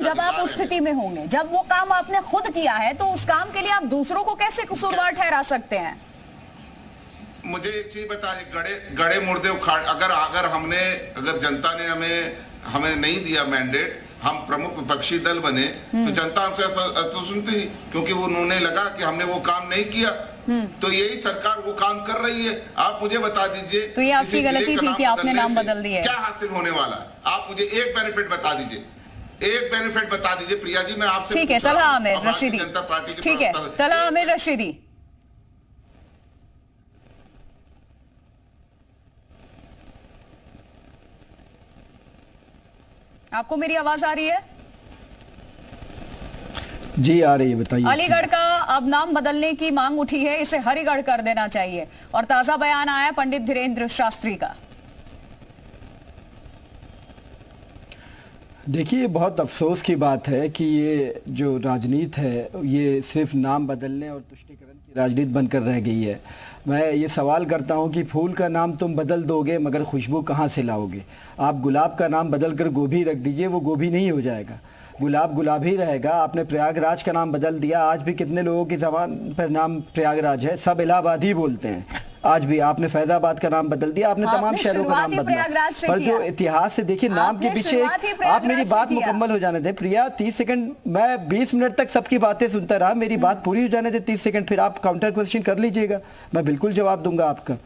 जब आप उस स्थिति में होंगे, जब वो काम आपने खुद किया है, तो उस काम के लिए आप दूसरों को कैसे कसूरवार ठहरा सकते हैं? मुझे एक चीज बता, गड़े मुर्दे उखाड़, अगर जनता ने हमें नहीं दिया मैंडेट, हम प्रमुख विपक्षी दल बने, तो जनता हमसे असंतुष्ट, क्योंकि वो उन्होंने लगा कि हमने वो काम नहीं किया। तो यही सरकार वो काम कर रही है। आप मुझे बता दीजिए, तो ये आपकी गलती थी कि आपने नाम बदल दिया। क्या हासिल होने वाला है? आप मुझे एक बेनिफिट बता दीजिए, प्रिया जी। मैं आपसे ठीक है, तलहा आमिर रशीदी। ठीक है, तलहा आमिर रशीदी। आपको मेरी आवाज आ रही है? जी आ रही है, बताइए। अलीगढ़ का अब नाम बदलने की मांग उठी है, इसे हरिगढ़ कर देना चाहिए, और ताजा बयान आया पंडित धीरेन्द्र शास्त्री का। देखिए, बहुत अफसोस की बात है कि ये जो राजनीति है ये सिर्फ नाम बदलने और तुष्टीकरण की राजनीति बनकर रह गई है। मैं ये सवाल करता हूँ कि फूल का नाम तुम बदल दोगे मगर खुशबू कहाँ से लाओगे? आप गुलाब का नाम बदल कर गोभी रख दीजिए, वो गोभी नहीं हो जाएगा, गुलाब गुलाब ही रहेगा। आपने प्रयागराज का नाम बदल दिया, आज भी कितने लोगों की ज़बान पर नाम प्रयागराज है, सब इलाहाबाद ही बोलते हैं। आज भी आपने फैजाबाद का नाम बदल दिया, आपने तमाम शहरों का नाम बदला, पर जो इतिहास से देखिए नाम के पीछे, आप मेरी बात मुकम्मल हो जाने दें प्रिया, 30 सेकंड, मैं 20 मिनट तक सबकी बातें सुनता रहा, मेरी बात पूरी हो जाने दें 30 सेकंड, फिर आप काउंटर क्वेश्चन कर लीजिएगा, मैं बिल्कुल जवाब दूंगा आपका।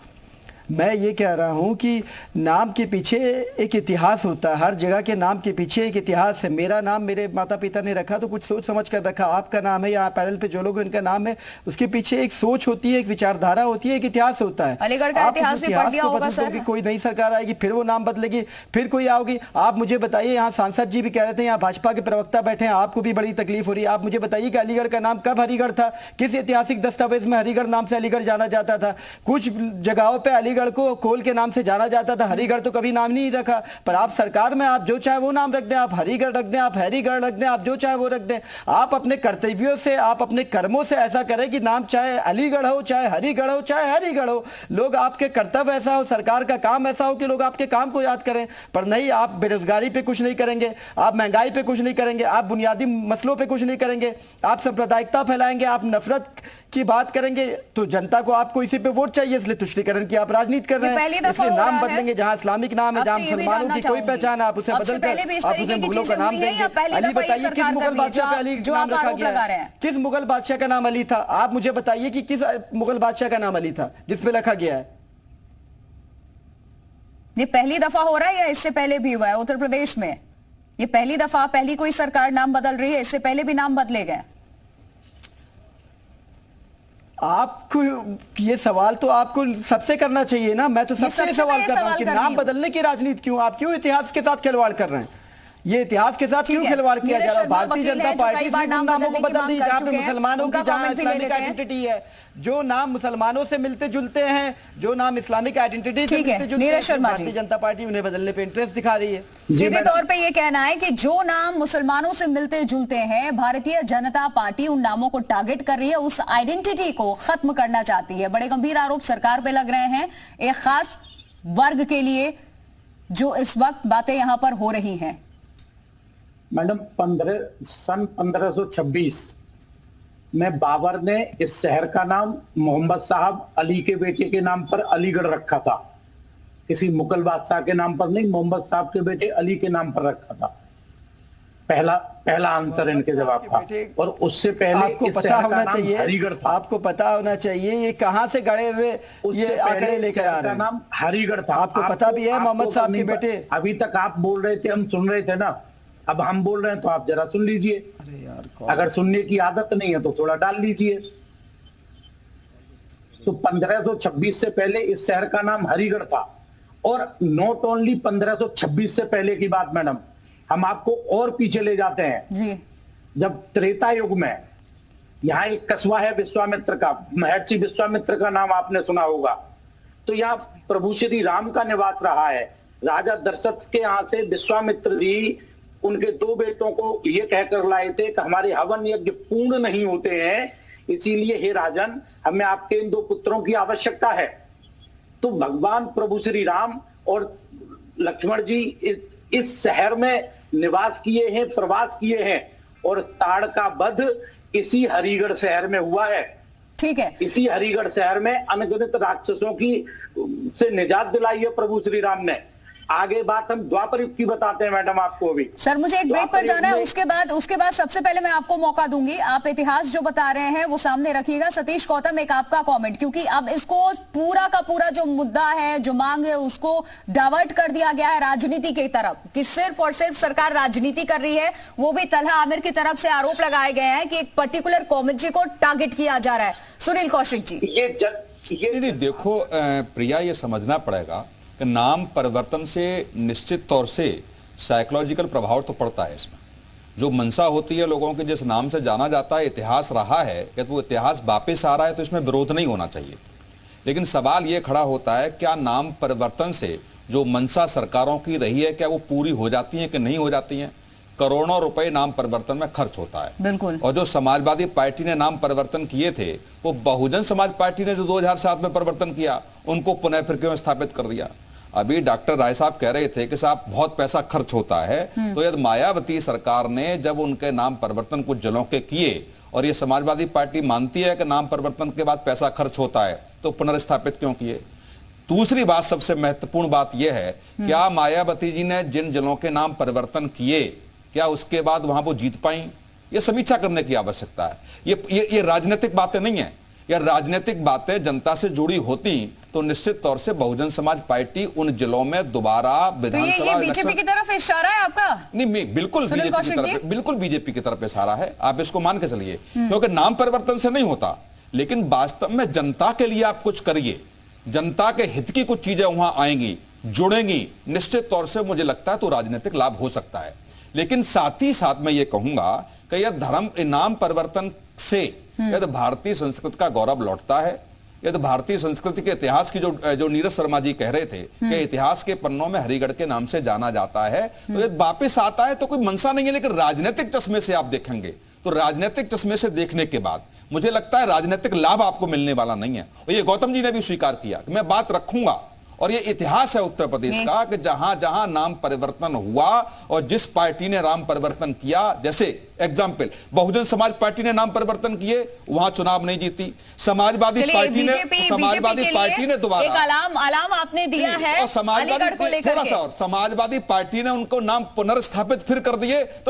मैं ये कह रहा हूँ कि नाम के पीछे एक इतिहास होता है, हर जगह के नाम के पीछे एक इतिहास है। मेरा नाम मेरे माता पिता ने रखा तो कुछ सोच समझ कर रखा, आपका नाम है या पैनल पे जो लोग इनका नाम है, उसके पीछे एक सोच होती है, एक विचारधारा होती है, एक इतिहास होता है। अलीगढ़ का इतिहास भी पढ़ दिया होगा सर। कोई नई सरकार आएगी, फिर वो नाम बदलेगी, फिर कोई आओगी। आप मुझे बताइए, यहाँ सांसद जी भी कह रहे थे, यहाँ भाजपा के प्रवक्ता बैठे हैं, आपको भी बड़ी तकलीफ हो रही है, आप मुझे बताइए कि अलीगढ़ का नाम कब हरिगढ़ था? किस ऐतिहासिक दस्तावेज में हरिगढ़ नाम से अलीगढ़ जाना जाता था? कुछ जगहों पर अलीगढ़ को कोल के नाम से जाना जाता था, हरिगढ़ तो कभी नाम नहीं रखा। पर आप सरकार में आप जो चाहे वो नाम रख दें, आप हरिगढ़ रख दें, आप हैरीगढ़ रख दें, आप जो चाहे वो रख दें। आप अपने कर्तव्यों से, आप अपने कर्मों से ऐसा करें कि नाम चाहे अलीगढ़ हो, चाहे हरिगढ़ हो, चाहे हैरीगढ़ हो, लोग आपके कर्तव्य ऐसा हो, सरकार का काम ऐसा हो कि लोग आपके काम को याद करें। पर नहीं, आप बेरोजगारी पे कुछ नहीं करेंगे, आप महंगाई पे कुछ नहीं करेंगे, आप बुनियादी मसलों पे कुछ नहीं करेंगे, आप सांप्रदायिकता फैलाएंगे, आप नफरत की बात करेंगे, तो जनता को आपको इसी पे वोट चाहिए, इसलिए तुष्टीकरण की आप राजनीति कर रहे हैं। इसलिए नाम बदलेंगे, जहाँ इस्लामिक नाम है, जहाँ मुसलमानों की कोई पहचान, आप उसे बदल कर आप उसे मुगलों का नाम देंगे। अली बताइए, किस मुगल बादशाह पे अली नाम रखा गया है? किस मुगल बादशाह का नाम अली था? आप मुझे बताइए कि किस मुगल बादशाह का नाम अली था जिसपे रखा गया है? ये पहली दफा हो रहा है या इससे पहले भी हुआ है उत्तर प्रदेश में? ये पहली दफा, पहली कोई सरकार नाम बदल रही है? इससे पहले भी नाम बदले गए? आपको ये सवाल तो आपको सबसे करना चाहिए ना, मैं तो सबसे सवाल कर रहा हूं कि नाम बदलने की राजनीति क्यों, आप क्यों इतिहास के साथ खिलवाड़ कर रहे हैं? ये इतिहास के साथ क्यों खिलवाड़ किया जा रहा है? भारतीय जनता पार्टी से नामों को बदल दी, जहाँ पे मुसलमानों की, जहाँ इस्लामिक आइडेंटिटी है, जो नाम मुसलमानों से मिलते जुलते हैं, जो नाम इस्लामिक आइडेंटिटी से मिलते जुलते हैं, भारतीय जनता पार्टी उन्हें बदलने पे इंटरेस्ट दिखा रही है। सीधे तौर पे ये कहना है कि जो नाम मुसलमानों से मिलते जुलते हैं, भारतीय जनता पार्टी उन नामों को टारगेट कर रही है, उस आइडेंटिटी को खत्म करना चाहती है। बड़े गंभीर आरोप सरकार पे लग रहे हैं, एक खास वर्ग के लिए, जो इस वक्त बातें यहां पर हो रही हैं। मैडम, सन 1526 में बाबर ने इस शहर का नाम मोहम्मद साहब अली के बेटे के नाम पर अलीगढ़ रखा था, किसी मुगल बादशाह के नाम पर नहीं, मोहम्मद साहब के बेटे अली के नाम पर रखा था। पहला आंसर इनके जवाब था। और उससे पहले आपको पता होना चाहिए, हरिगढ़ था। आपको पता होना चाहिए ये कहां से गड़े हुए ये आंकड़े लेकर आ रहे हैं। नाम हरिगढ़ था, आपको पता भी है मोहम्मद साहब के बेटे। अभी तक आप बोल रहे थे, हम सुन रहे थे ना, अब हम बोल रहे हैं तो आप जरा सुन लीजिए। अरे यार, अगर सुनने की आदत नहीं है तो थोड़ा डाल लीजिए। तो 1526 से पहले इस शहर का नाम हरिगढ़ था। और नॉट ओनली 1526 से पहले की बात मैडम, हम आपको और पीछे ले जाते हैं जी। जब त्रेता युग में यहाँ एक कस्बा है विश्वामित्र का, महर्षि विश्वामित्र का नाम आपने सुना होगा। तो यहाँ प्रभु श्री राम का निवास रहा है। राजा दशरथ के यहाँ से विश्वामित्र जी उनके दो बेटों को ये कहकर लाए थे कि हमारे हवन यज्ञ पूर्ण नहीं होते हैं, इसीलिए हे राजन, हमें आपके इन दो पुत्रों की आवश्यकता है। तो भगवान प्रभु श्री राम और लक्ष्मण जी इस शहर में निवास किए हैं, प्रवास किए हैं, और ताड़का वध इसी हरिगढ़ शहर में हुआ है। ठीक है, इसी हरिगढ़ शहर में अनगिनत राक्षसों की से निजात दिलाई है प्रभु श्री राम ने। आगे बात हम द्वापर युग की बताते हैं मैडम आपको अभी। सर मुझे एक ब्रेक पर जाना है, द्वापर उसके बाद सबसे पहले मैं आपको मौका दूंगी, आप इतिहास जो बता रहे हैं वो सामने रखिएगा। सतीश गौतम, एक आपका कमेंट, क्योंकि अब इसको पूरा का पूरा जो मुद्दा है, जो मांग है, उसको डाइवर्ट कर दिया गया है राजनीति की तरफ, कि सिर्फ और सिर्फ सरकार राजनीति कर रही है। वो भी तलहा आमिर की तरफ से आरोप लगाए गए हैं कि एक पर्टिकुलर कॉमेडी को टारगेट किया जा रहा है। सुनील कौशिक जी, ये नहीं, देखो प्रिया, ये समझना पड़ेगा कि नाम परिवर्तन से निश्चित तौर से साइकोलॉजिकल प्रभाव तो पड़ता है इसमें। जो मनसा होती है लोगों के, जिस नाम से जाना जाता है, इतिहास रहा है, कि वो इतिहास वापस आ रहा है, तो इसमें विरोध नहीं होना चाहिए। लेकिन सवाल ये खड़ा होता है, क्या नाम परिवर्तन से जो मनसा सरकारों की रही है, क्या वो पूरी हो जाती है कि नहीं हो जाती है? करोड़ों रुपए नाम परिवर्तन में खर्च होता है। बिल्कुल। और जो समाजवादी पार्टी ने नाम परिवर्तन किए थे, वो बहुजन समाज पार्टी ने जो 2007 में परिवर्तन किया, उनको पुनः फिर क्यों स्थापित कर दिया? अभी डॉक्टर राय साहब कह रहे थे कि साहब बहुत पैसा खर्च होता है, तो यदि मायावती सरकार ने जब उनके नाम परिवर्तन कुछ जिलों के किए और ये समाजवादी पार्टी मानती है कि नाम परिवर्तन के बाद पैसा खर्च होता है, तो पुनर्स्थापित क्यों किए? दूसरी बात, सबसे महत्वपूर्ण बात यह है, क्या मायावती जी ने जिन जिलों के नाम परिवर्तन किए, क्या उसके बाद वहां वो जीत पाई? ये समीक्षा करने की आवश्यकता है। ये राजनीतिक बातें नहीं है। या राजनीतिक बातें जनता से जुड़ी होती तो निश्चित तौर से बहुजन समाज पार्टी उन जिलों में दोबारा विधानसभा, ये बीजेपी की तरफ इशारा है आपका? नहीं, बिल्कुल बीजेपी की तरफ इशारा है। आप इसको मान के चलिए, क्योंकि नाम परिवर्तन से नहीं होता, लेकिन वास्तव में जनता के लिए आप कुछ करिए, जनता के हित की कुछ चीजें वहां आएंगी, जुड़ेंगी, निश्चित तौर से मुझे लगता है तो राजनीतिक लाभ हो सकता है। लेकिन साथ ही साथ मैं ये कहूंगा कि यह धर्म नाम परिवर्तन से यदि भारतीय संस्कृति का गौरव लौटता है, यदि भारतीय संस्कृति के इतिहास की जो नीरज शर्मा जी कह रहे थे कि इतिहास के पन्नों में हरिगढ़ के नाम से जाना जाता है, तो यदि वापस आता है तो कोई मनसा नहीं है। लेकिन राजनीतिक चश्मे से आप देखेंगे, तो राजनीतिक चश्मे से देखने के बाद मुझे लगता है राजनीतिक लाभ आपको मिलने वाला नहीं है। और ये गौतम जी ने भी स्वीकार किया कि मैं बात रखूंगा, और ये इतिहास है उत्तर प्रदेश का कि जहां जहां नाम परिवर्तन हुआ और जिस पार्टी ने नाम परिवर्तन किया, जैसे एग्जाम्पल बहुजन समाज पार्टी ने नाम परिवर्तन किए, वहां चुनाव नहीं जीती। समाजवादी पार्टी ने दोबारा एक अलार्म आपने दिया है, और समाजवादी पार्टी ने उनको नाम पुनर्स्थापित फिर कर दिए, तो